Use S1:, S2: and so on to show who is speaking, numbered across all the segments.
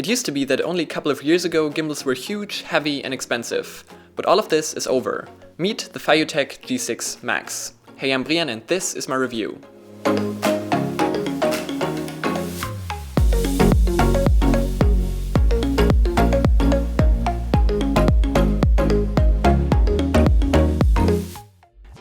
S1: It used to be that only a couple of years ago gimbals were huge, heavy and expensive, but all of this is over. Meet the FeiyuTech G6 Max. Hey, I'm Brian and this is my review.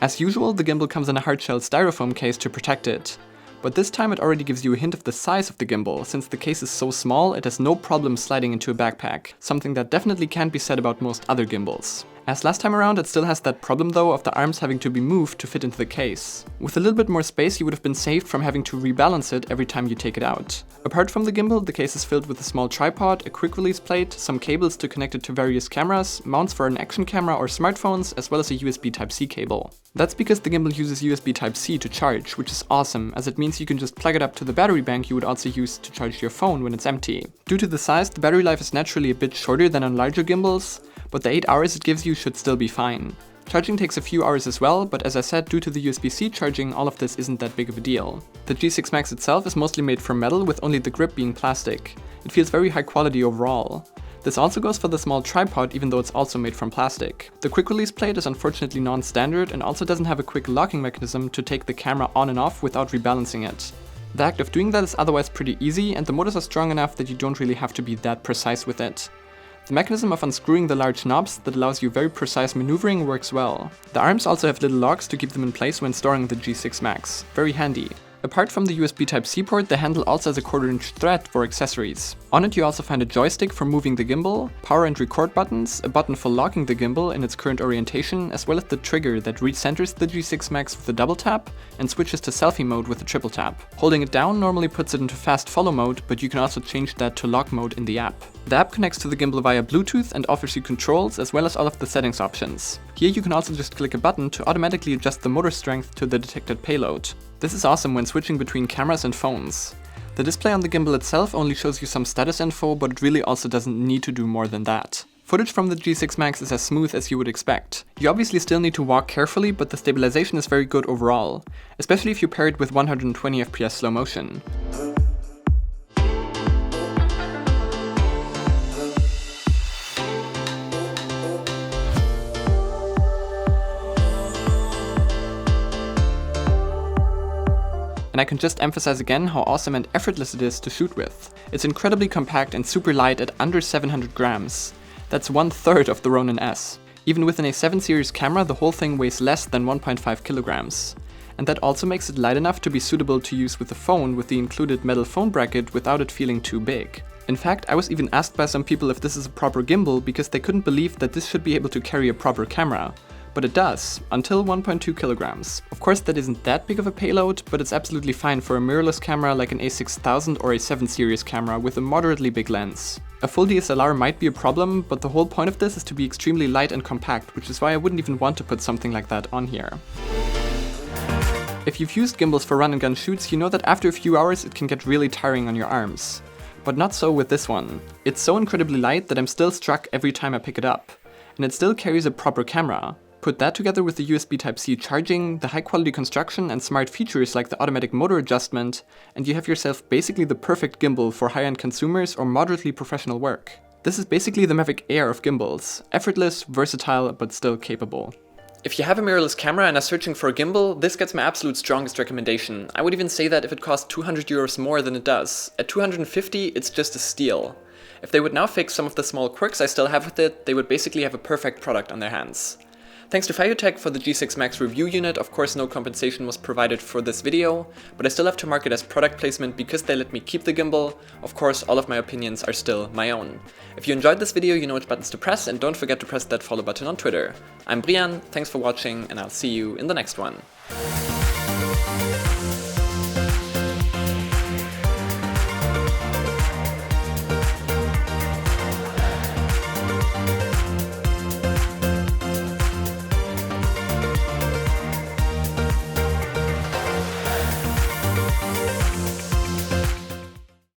S1: As usual, the gimbal comes in a hard-shell styrofoam case to protect it. But this time it already gives you a hint of the size of the gimbal, since the case is so small it has no problem sliding into a backpack, something that definitely can't be said about most other gimbals. As last time around, it still has that problem though of the arms having to be moved to fit into the case. With a little bit more space you would have been saved from having to rebalance it every time you take it out. Apart from the gimbal, the case is filled with a small tripod, a quick release plate, some cables to connect it to various cameras, mounts for an action camera or smartphones, as well as a USB Type-C cable. That's because the gimbal uses USB Type-C to charge, which is awesome, as it means you can just plug it up to the battery bank you would also use to charge your phone when it's empty. Due to the size, the battery life is naturally a bit shorter than on larger gimbals, but the 8 hours it gives you should still be fine. Charging takes a few hours as well, but as I said, due to the USB-C charging, all of this isn't that big of a deal. The G6 Max itself is mostly made from metal, with only the grip being plastic. It feels very high quality overall. This also goes for the small tripod, even though it's also made from plastic. The quick release plate is unfortunately non-standard and also doesn't have a quick locking mechanism to take the camera on and off without rebalancing it. The act of doing that is otherwise pretty easy, and the motors are strong enough that you don't really have to be that precise with it. The mechanism of unscrewing the large knobs that allows you very precise maneuvering works well. The arms also have little locks to keep them in place when storing the G6 Max. Very handy. Apart from the USB Type-C port, the handle also has a 1/4-inch thread for accessories. On it you also find a joystick for moving the gimbal, power and record buttons, a button for locking the gimbal in its current orientation, as well as the trigger that recenters the G6 Max with a double tap and switches to selfie mode with a triple tap. Holding it down normally puts it into fast follow mode, but you can also change that to lock mode in the app. The app connects to the gimbal via Bluetooth and offers you controls as well as all of the settings options. Here you can also just click a button to automatically adjust the motor strength to the detected payload. This is awesome when switching between cameras and phones. The display on the gimbal itself only shows you some status info, but it really also doesn't need to do more than that. Footage from the G6 Max is as smooth as you would expect. You obviously still need to walk carefully, but the stabilization is very good overall, especially if you pair it with 120 FPS slow motion. And I can just emphasize again how awesome and effortless it is to shoot with. It's incredibly compact and super light at under 700 grams. That's 1/3 of the Ronin S. Even within a 7 series camera, the whole thing weighs less than 1.5 kilograms. And that also makes it light enough to be suitable to use with a phone with the included metal phone bracket without it feeling too big. In fact, I was even asked by some people if this is a proper gimbal because they couldn't believe that this should be able to carry a proper camera. But it does, until 1.2 kilograms. Of course that isn't that big of a payload, but it's absolutely fine for a mirrorless camera like an A6000 or a 7 series camera with a moderately big lens. A full DSLR might be a problem, but the whole point of this is to be extremely light and compact, which is why I wouldn't even want to put something like that on here. If you've used gimbals for run and gun shoots, you know that after a few hours it can get really tiring on your arms. But not so with this one. It's so incredibly light that I'm still struck every time I pick it up. And it still carries a proper camera. Put that together with the USB Type-C charging, the high quality construction and smart features like the automatic motor adjustment, and you have yourself basically the perfect gimbal for high-end consumers or moderately professional work. This is basically the Mavic Air of gimbals. Effortless, versatile, but still capable. If you have a mirrorless camera and are searching for a gimbal, this gets my absolute strongest recommendation. I would even say that if it cost 200 euros more than it does. At 250, it's just a steal. If they would now fix some of the small quirks I still have with it, they would basically have a perfect product on their hands. Thanks to FeiyuTech for the G6 Max review unit. Of course no compensation was provided for this video, but I still have to mark it as product placement because they let me keep the gimbal. Of course all of my opinions are still my own. If you enjoyed this video, you know which buttons to press, and don't forget to press that follow button on Twitter. I'm Brian, thanks for watching, and I'll see you in the next one.